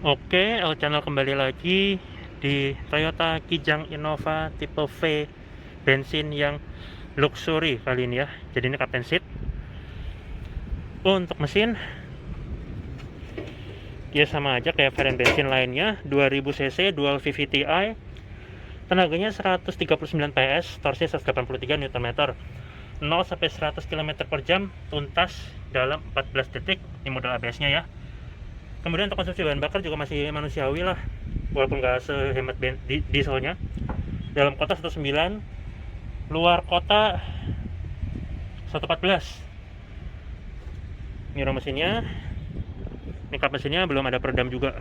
Oke, El Channel kembali lagi di Toyota Kijang Innova tipe V bensin yang luxury kali ini ya. Jadi ini captain seat. Untuk mesin, ya sama aja kayak varian bensin lainnya, 2000 cc dual VVT-i. Tenaganya 139 PS, torsinya 183 Nm. 0 sampai 100 km per jam tuntas dalam 14 detik. Ini model ABS-nya ya. Kemudian untuk konsumsi bahan bakar juga masih manusiawi lah, walaupun nggak sehemat dieselnya. Dalam kota 19, luar kota 114. Ini rom mesinnya, ini kap mesinnya belum ada peredam juga.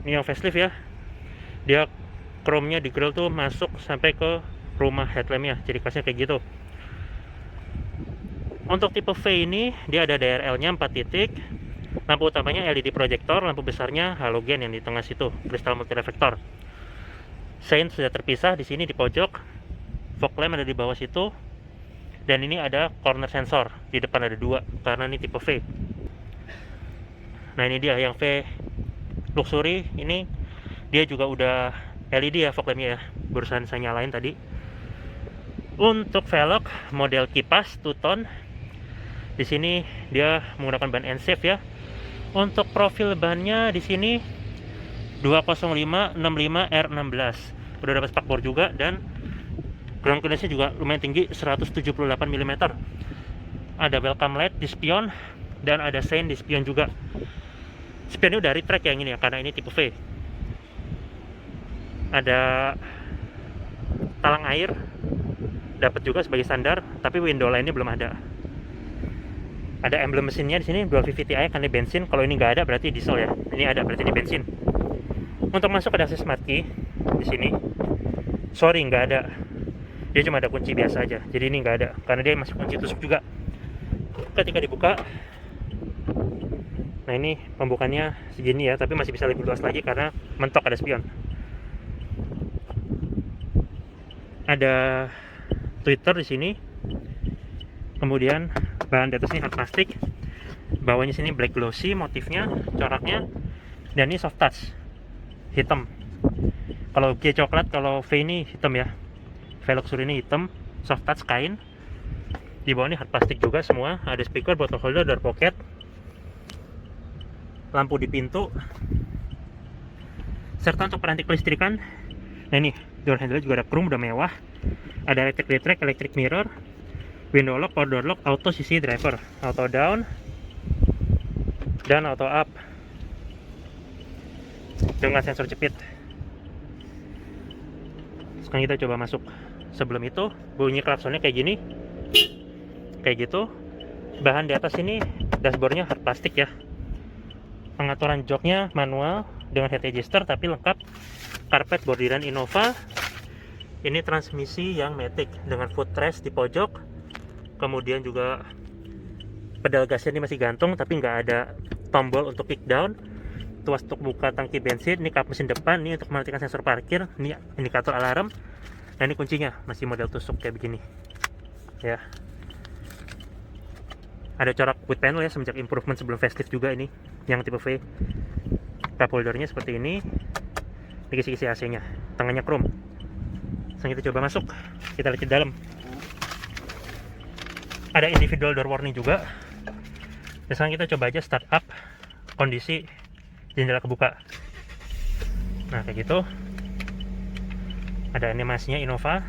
Ini yang facelift ya, dia chrome-nya di grill tuh masuk sampai ke rumah headlampnya, jadi khasnya kayak gitu. Untuk tipe V ini dia ada DRL-nya 4 titik. Lampu utamanya LED proyektor, lampu besarnya halogen yang di tengah situ, kristal multireflektor. Sein sudah terpisah di sini di pojok. Fog lamp ada di bawah situ. Dan ini ada corner sensor, di depan ada 2 karena ini tipe V. Nah, ini dia yang V luxury. Ini dia juga udah LED ya fog lampnya ya. Barusan saya nyalain tadi. Untuk velg model kipas two-tone. Di sini dia menggunakan ban N-Safe ya. Untuk profil bannya di sini 205/65 R16. Udah dapat spakbor juga dan ground clearance-nya juga lumayan tinggi, 178 mm. Ada welcome light di spion dan ada sein di spion juga. Spionnya udah retract yang ini ya karena ini tipe V. Ada talang air dapat juga sebagai standar, tapi window line-nya belum ada. Ada emblem mesinnya di sini dual VVT-i karena bensin. Kalau ini nggak ada berarti diesel ya. Ini ada berarti ini bensin. Untuk masuk ada akses smart key di sini. Sorry nggak ada. Dia cuma ada kunci biasa aja. Jadi ini nggak ada karena dia masih kunci tusuk juga. Ketika dibuka, nah ini pembukanya segini ya, tapi masih bisa lebih luas lagi karena mentok ada spion. Ada Twitter di sini. Kemudian bahan di atas ini hard plastik, bawahnya sini black glossy motifnya, coraknya, dan ini soft touch hitam. Kalau G coklat, kalau V ini hitam ya. V luxury ini hitam, soft touch kain. Di bawah ini hard plastik juga semua. Ada speaker, bottle holder, door pocket, lampu di pintu, serta untuk peranti kelistrikan. Nah ini door handle juga ada chrome, udah mewah. Ada electric retract, electric mirror, window lock, power door lock, auto CC driver, auto down, dan auto up dengan sensor jepit. Sekarang kita coba masuk. Sebelum itu bunyi klaksonnya kayak gini, kayak gitu. Bahan di atas ini dashboardnya hard plastik ya. Pengaturan joknya manual dengan head adjuster tapi lengkap karpet bordiran Innova. Ini transmisi yang matic dengan footrest di pojok. Kemudian juga pedal gasnya ini masih gantung tapi nggak ada tombol untuk kick down. Tuas untuk buka tangki bensin. Ini kap mesin depan, ini untuk mematikan sensor parkir, ini indikator alarm. Nah ini kuncinya masih model tusuk kayak begini ya. Ada corak wood panel ya semenjak improvement sebelum facelift juga ini yang tipe V. Cup holdernya seperti ini. Ini kisi-kisi AC nya, tangannya chrome. Sekarang kita coba masuk, kita lihat di dalam. Ada individual door warning juga. Dan sekarang kita coba aja start up kondisi jendela kebuka. Nah kayak gitu. Ada animasinya Innova.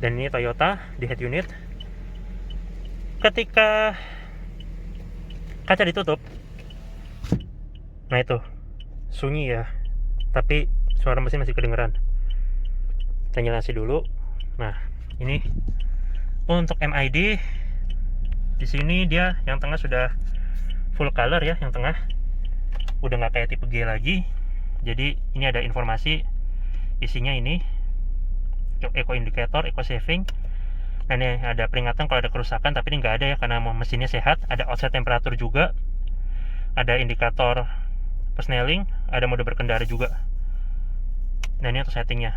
Dan ini Toyota di head unit. Ketika kaca ditutup, nah itu sunyi ya, tapi suara mesin masih kedengeran. Kita nyalain dulu. Nah ini untuk MID di sini dia yang tengah sudah full color ya, yang tengah udah nggak kayak tipe G lagi. Jadi ini ada informasi isinya ini eco indicator, eco saving. Nah ini ada peringatan kalau ada kerusakan, tapi ini nggak ada ya karena mesinnya sehat. Ada outside temperatur juga, ada indikator persneling, ada mode berkendara juga. Nah ini untuk settingnya,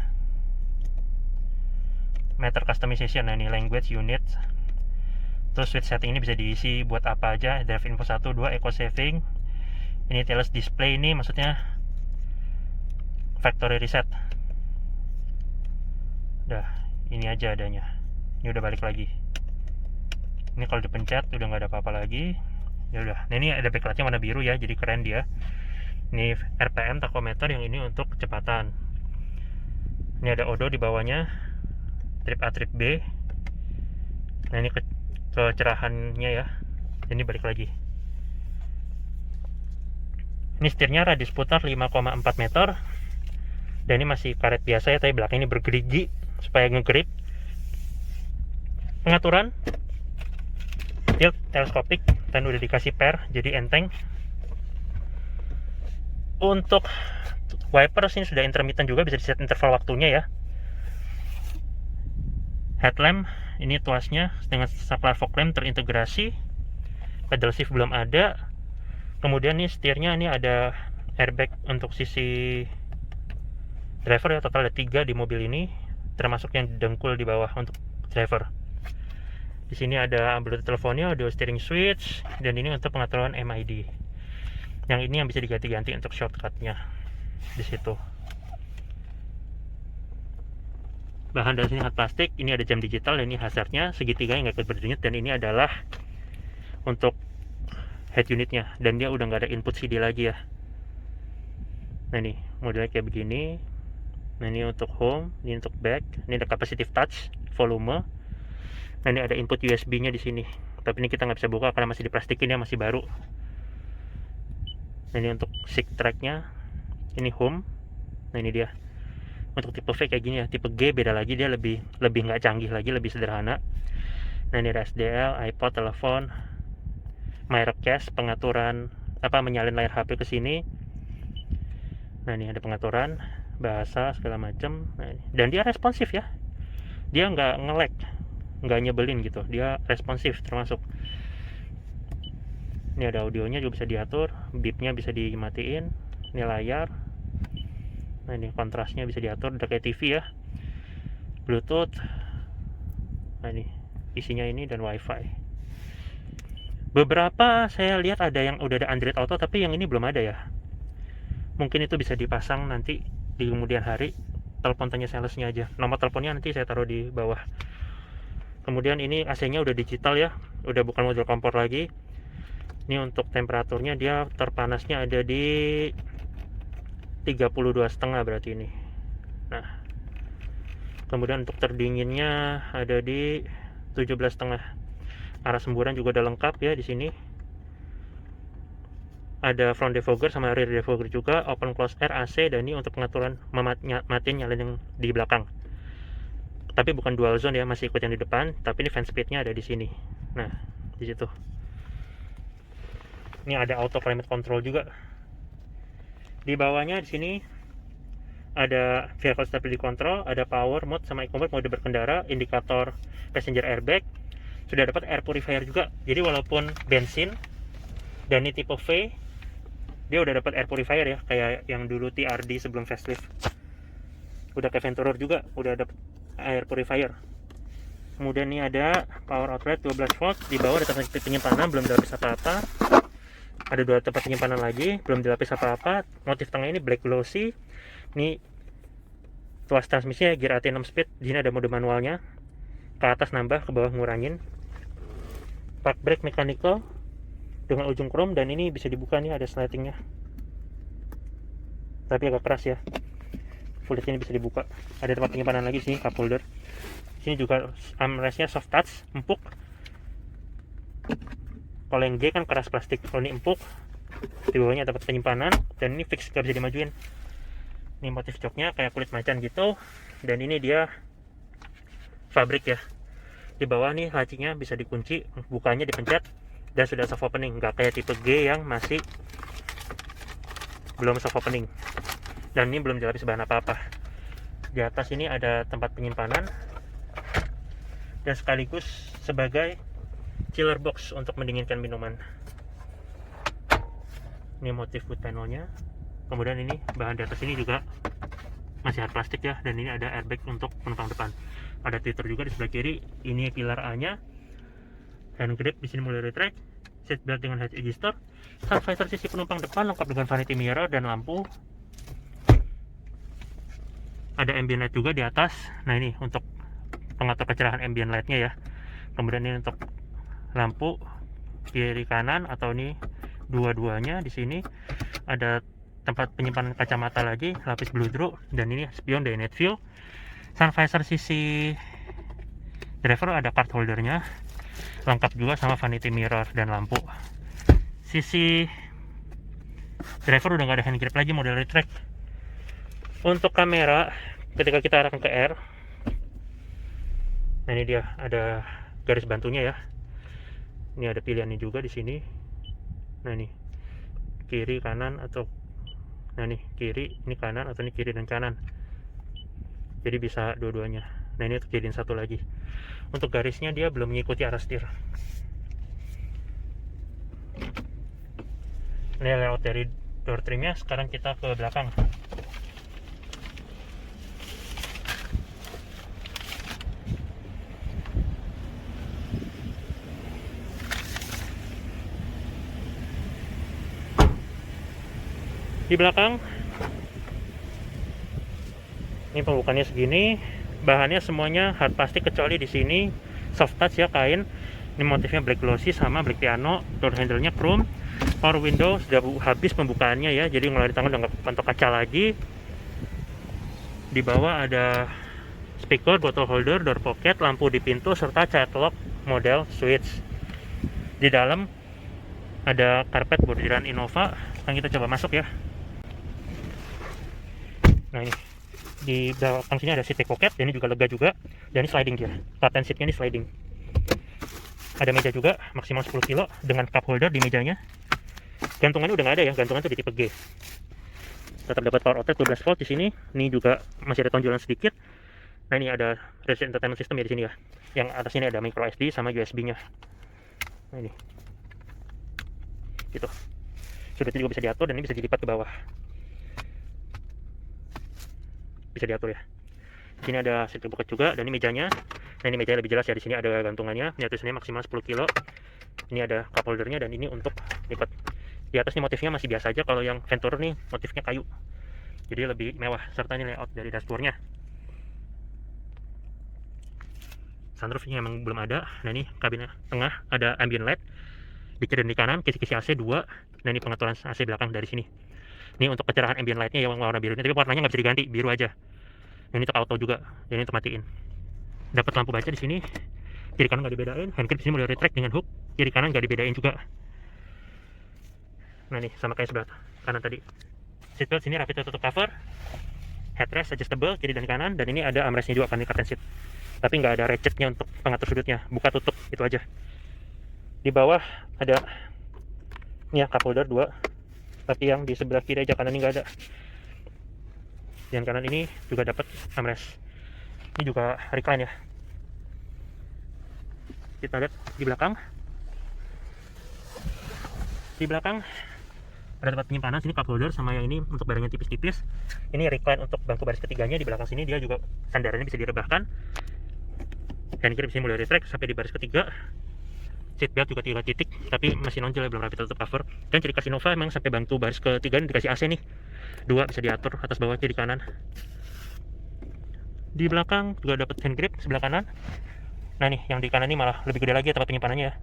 meter customization. Nah ini language unit, Terus switch setting ini bisa diisi buat apa aja, drive info 1, 2, eco saving. Ini keyless display, ini maksudnya factory reset. Udah, ini aja adanya. Ini udah balik lagi. Ini kalau dipencet udah nggak ada apa-apa lagi. Ya udah. Nah, ini ada backlightnya warna biru ya, jadi keren dia. Ini RPM tachometer, yang ini untuk kecepatan. Ini ada odo di bawahnya, trip A, trip B. Nah, ini kecerahannya ya. Ini balik lagi. Ini setirnya radius putar 5,4 meter. Dan ini masih karet biasa ya, tapi belakang ini bergerigi supaya ngegrip. Pengaturan tilt teleskopik dan udah dikasih per, jadi enteng. Untuk wipers ini sudah intermittent juga, bisa di set interval waktunya ya. Headlamp ini tuasnya dengan saklar fog lamp terintegrasi. Pedal shift belum ada. Kemudian nih setirnya, ini ada airbag untuk sisi driver ya, total ada 3 di mobil ini, termasuk yang dengkul di bawah untuk driver. Di sini ada Bluetooth teleponnya, audio steering switch, dan ini untuk pengaturan MID. Yang ini yang bisa diganti-ganti untuk shortcutnya di situ. Bahan dari sini hard plastik. Ini ada jam digital, dan ini hazardnya segitiga yang nggak ikut berdenyut, dan ini adalah untuk head unitnya, dan dia udah nggak ada input CD lagi ya. Nah, ini modelnya kayak begini. Nah, ini untuk home, ini untuk back, ini ada capacitive touch, volume. Nah, ini ada input USB-nya di sini. Tapi ini kita nggak bisa buka karena masih diplastikin ya, masih baru. Nah, ini untuk SIG track-nya. Ini home. Nah, ini dia. Untuk tipe V kayak gini ya. Tipe G beda lagi, dia lebih nggak canggih lagi, lebih sederhana. Nah, ini ada SDL, iPod, telepon, my request, pengaturan menyalin layar HP ke sini. Nah, ini ada pengaturan bahasa segala macam. Nah, dan dia responsif ya. Dia nggak nge-lag, nggak nyebelin gitu, dia responsif termasuk. Ini ada audionya juga bisa diatur, beepnya bisa dimatiin. Ini layar. Nah, ini kontrasnya bisa diatur, udah kayak TV ya. Bluetooth. Nah, ini isinya ini, dan wifi. Beberapa saya lihat ada yang udah ada Android Auto, tapi yang ini belum ada ya. Mungkin itu bisa dipasang nanti di kemudian hari. Telepon tanya salesnya aja, nomor teleponnya nanti saya taruh di bawah. Kemudian ini AC-nya udah digital ya, udah bukan model kompor lagi. Ini untuk temperaturnya, dia terpanasnya ada di 32,5 berarti ini. Nah, kemudian untuk terdinginnya ada di 17,5. Arah semburan juga udah lengkap ya di sini. Ada front defogger sama rear defogger juga, open close air, AC, dan ini untuk pengaturan matiin nyalain yang di belakang. Tapi bukan dual zone ya, masih ikut yang di depan, tapi ini fan speednya ada di sini. Nah, di situ. Ini ada auto climate control juga. Di bawahnya di sini ada vehicle stability control, ada power mode sama eco mode, mode berkendara, indikator passenger airbag. Sudah dapat air purifier juga. Jadi walaupun bensin dan ini tipe V, dia udah dapat air purifier ya, kayak yang dulu TRD sebelum facelift. Udah kayak Venturer juga, udah dapat air purifier. Kemudian ini ada power outlet 12 volt, di bawah ada tempat penyimpanan, belum dilapis apa-apa. Ada 2 tempat penyimpanan lagi, belum dilapis apa-apa. Motif tengah ini black glossy. Ini tuas transmisinya gear AT 6 speed. Di sini ada mode manualnya. Ke atas nambah, ke bawah ngurangin. Park brake mechanical dengan ujung chrome, dan ini bisa dibuka nih, ada slidingnya. Tapi agak keras ya. Full ini bisa dibuka. Ada tempat penyimpanan lagi sih, cup holder. Sini juga armrestnya soft touch, empuk. Kalau yang G kan keras plastik, kalau ini empuk. Di bawahnya ada tempat penyimpanan, dan ini fix, gak bisa dimajuin. Ini motif joknya kayak kulit macan gitu, dan ini dia fabrik ya. Di bawah nih lacinya bisa dikunci, bukanya dipencet, dan sudah soft opening, nggak kayak tipe G yang masih belum soft opening. Dan ini belum dilapis bahan apa-apa. Di atas ini ada tempat penyimpanan, dan sekaligus sebagai chiller box untuk mendinginkan minuman. Ini motif wood panelnya. Kemudian ini bahan di atas ini juga masih hard plastik ya, dan ini ada airbag untuk penumpang depan. Ada tweeter juga di sebelah kiri. Ini pilar A nya, hand grip di sini mulai retract, seat belt dengan head adjuster, sun visor sisi penumpang depan lengkap dengan vanity mirror dan lampu. Ada ambient light juga di atas. Nah ini untuk pengatur kecerahan ambient lightnya ya. Kemudian ini untuk lampu kiri kanan, atau ini dua-duanya. Di sini ada tempat penyimpanan kacamata lagi, lapis bludru, dan ini spion dari net view. Sun visor sisi driver ada card holdernya, lengkap juga sama vanity mirror dan lampu. Sisi driver udah nggak ada hand grip lagi, model retract. Untuk kamera ketika kita arahkan ke R, nah ini dia ada garis bantunya ya. Ini ada pilihannya juga di sini. Nah ini kiri kanan, atau nah ini kiri, ini kanan, atau ini kiri dan kanan. Jadi bisa dua-duanya. Nah ini untuk jadiin satu lagi. Untuk garisnya dia belum mengikuti arah setir. Ini layout dari door trimnya. Sekarang kita ke belakang. Di belakang ini pembukaannya segini, bahannya semuanya hard plastik kecuali di sini soft touch ya, kain. Ini motifnya black glossy sama black piano. Door handle-nya chrome. Power window sudah habis pembukaannya ya, jadi ngeluarin tangan udah nggak pantok kaca lagi. Di bawah ada speaker, bottle holder, door pocket, lampu di pintu, serta child lock model switch. Di dalam ada karpet bordiran Innova. Sekarang kita coba masuk ya. Nah ini di belakang sini ada seat pocket, dan ini juga lega juga, dan ini sliding dia. Paten seatnya ini sliding. Ada meja juga maksimal 10 kilo dengan cup holder di mejanya. Gantungannya udah nggak ada ya, gantungan tuh di tipe G. Tetap dapat power outlet 12 volt di sini. Ini juga masih ada tonjolan sedikit. Nah ini ada remote entertainment system ya di sini ya. Yang atas ini ada micro SD sama USB-nya. Nah ini, gitu. Sudutnya juga bisa diatur, dan ini bisa dilipat ke bawah. Bisa diatur ya. Di sini ada seat bucket juga, dan ini mejanya. Nah ini mejanya lebih jelas ya, di sini ada gantungannya. Ini tulisannya maksimal 10 kilo. Ini ada cup holdernya, dan ini untuk lipat. Di atas nih motifnya masih biasa aja. Kalau yang Venturer nih motifnya kayu, jadi lebih mewah. Serta ini layout dari dashboardnya. Sunroofnya emang belum ada. Nah ini kabin tengah ada ambient light di kiri dan di kanan, kisi-kisi AC 2. Nah ini pengaturan AC belakang dari sini. Ini untuk kecerahan ambient lightnya yang warna biru ini, tapi warnanya nggak bisa diganti, biru aja. Ini untuk auto juga, dan ini untuk matiin. Dapat lampu baca di sini. Kiri kanan nggak dibedain. Hand grip di sini mulai retract dengan hook. Kiri kanan nggak dibedain juga. Nah nih sama kayak sebelah kanan tadi. Seatbelt sini rapid tutup cover. Headrest adjustable kiri dan kanan, dan ini ada armrestnya juga, kan curtain seat. Tapi nggak ada ratchetnya untuk pengatur sudutnya, buka tutup itu aja. Di bawah ada ini ya, cup holder 2. Tapi yang di sebelah kiri aja, kanan ini nggak ada. Yang kanan ini juga dapat armrest. Ini juga recline ya. Kita lihat di belakang. Di belakang ada tempat penyimpanan, sini cup holder sama yang ini untuk barangnya tipis-tipis. Ini recline untuk bangku baris ketiganya. Di belakang sini dia juga sandarannya bisa direbahkan. Hand grip sini mulai retract sampai di baris ketiga. Seat belt juga 3 titik, tapi masih nonjol ya, belum rapi tutup cover. Dan ciri khas Innova emang sampai bangku baris ketiga ini dikasih AC nih. 2 bisa diatur atas bawah, kiri kanan. Di belakang juga dapat hand grip sebelah kanan. Nah nih yang di kanan ini malah lebih gede lagi ya tempat penyimpanannya ya.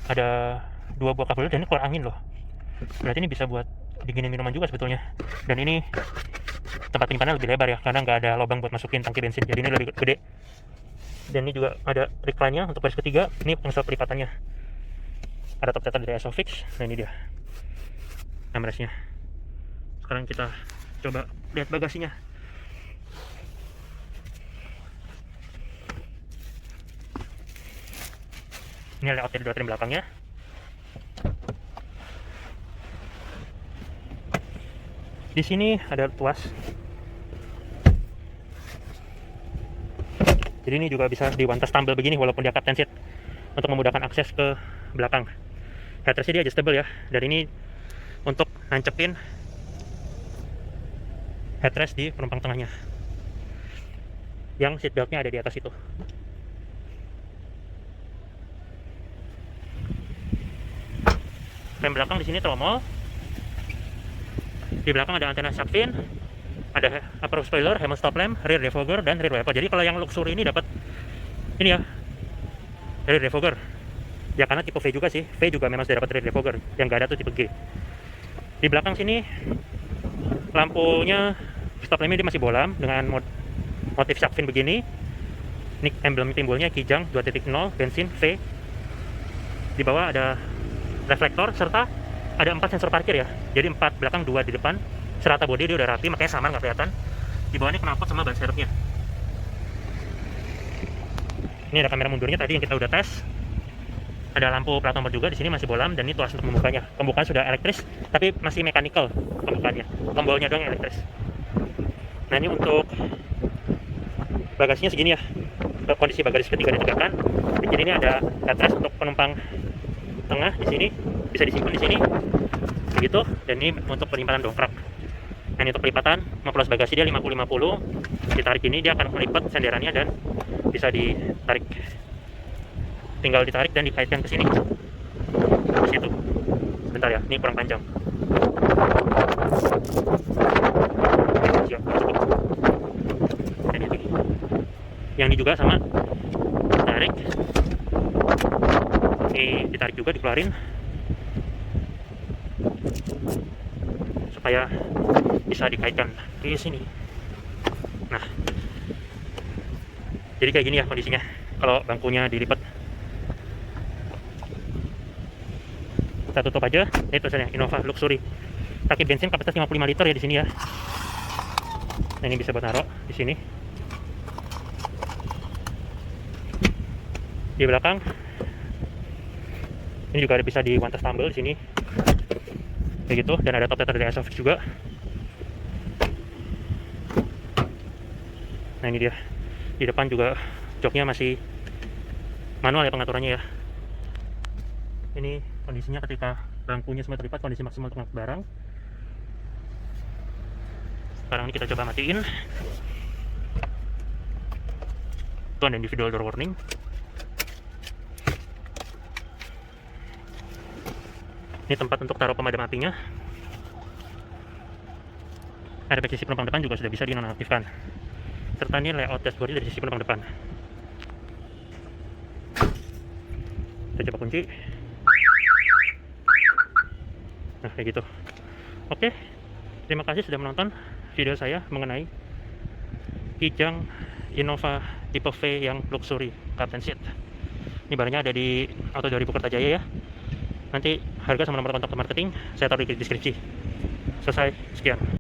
Ada 2 buah cup holder, dan ini keluar angin loh. Berarti ini bisa buat dinginin minuman juga sebetulnya. Dan ini tempat penyimpanan lebih lebar ya, karena nggak ada lubang buat masukin tangki bensin, jadi ini lebih gede. Dan ini juga ada recline-nya untuk baris ketiga. Ini pengisian pelipatannya. Ada top tether dari Isofix. Nah ini dia armrestnya. Sekarang kita coba lihat bagasinya. Ini layout dari door trim belakangnya. Di sini ada tuas. Jadi ini juga bisa diwantas tumble begini walaupun dia captain seat, untuk memudahkan akses ke belakang. Headrestnya dia adjustable ya, dan ini untuk nancepin headrest di penumpang tengahnya, yang seat beltnya ada di atas itu. Rem belakang di sini tromol. Di belakang ada antena shark fin, ada upper spoiler, HEMA stop lamp, rear defogger, dan rear wiper. Jadi kalau yang luxury ini dapat ini ya, rear defogger. Ya karena tipe V juga sih, V juga memang sudah dapat rear defogger. Yang nggak ada tuh tipe G. Di belakang sini lampunya stop lampnya dia masih bolam dengan motif shark fin begini. Ini emblem timbulnya Kijang 2.0 bensin V. Di bawah ada reflektor serta ada 4 sensor parkir ya. Jadi 4 belakang, 2 di depan. Serata bodi dia udah rapi, makanya samar nggak kelihatan. Di bawah ini knalpot sama ban serepnya. Ini ada kamera mundurnya tadi yang kita udah tes. Ada lampu plat nomor juga di sini masih bolam dan ini tuas untuk membukanya. Pembukaan sudah elektris, tapi masih mechanical pembukaannya. Tombolnya doang elektris. Nah ini untuk bagasinya segini ya. Kondisi bagasi ketiga ditegakkan. Jadi ini ada headrest untuk penumpang tengah di sini, bisa disimpan di sini, begitu. Dan ini untuk penyimpanan dongkrak. Nah ini untuk pelipatan, memperluas bagasi dia 50-50. Ditarik ini dia akan melipat senderannya dan bisa ditarik. Tinggal ditarik dan dikaitkan ke sini. Ke situ. Bentar ya, ini kurang panjang. Siap, cukup. Dan itu. Yang ini juga sama. Tarik. Ini ditarik juga, dikeluarin. Supaya bisa dikaitkan di sini. Nah. Jadi kayak gini ya kondisinya. Kalau bangkunya dilipat. Kita tutup aja. Ini tulisannya Innova Luxury. Tangki bensin kapasitas 55 liter ya di sini ya. Nah, ini bisa buat naruh di sini. Di belakang ini juga ada bisa di wantas tumble di sini. Kayak gitu, dan ada top tether dari Isofix juga. Nah, ini dia. Di depan juga joknya masih manual ya pengaturannya ya. Ini kondisinya ketika bangkunya semua terlipat, kondisi maksimal untuk ngangkut barang. Sekarang ini kita coba matiin. Itu ada individual door warning. Ini tempat untuk taruh pemadam apinya. Airbag sisi penumpang depan juga sudah bisa dinonaktifkan. Serta ini layout dashboard dari sisi penumpang depan. Kita coba kunci. Nah kayak gitu. Oke, terima kasih sudah menonton video saya mengenai Kijang Innova tipe V yang luxury Captain Seat. Ini barangnya ada di Auto 2000 Kertajaya ya. Nanti harga sama nomor kontak marketing saya taruh di deskripsi. Selesai, sekian.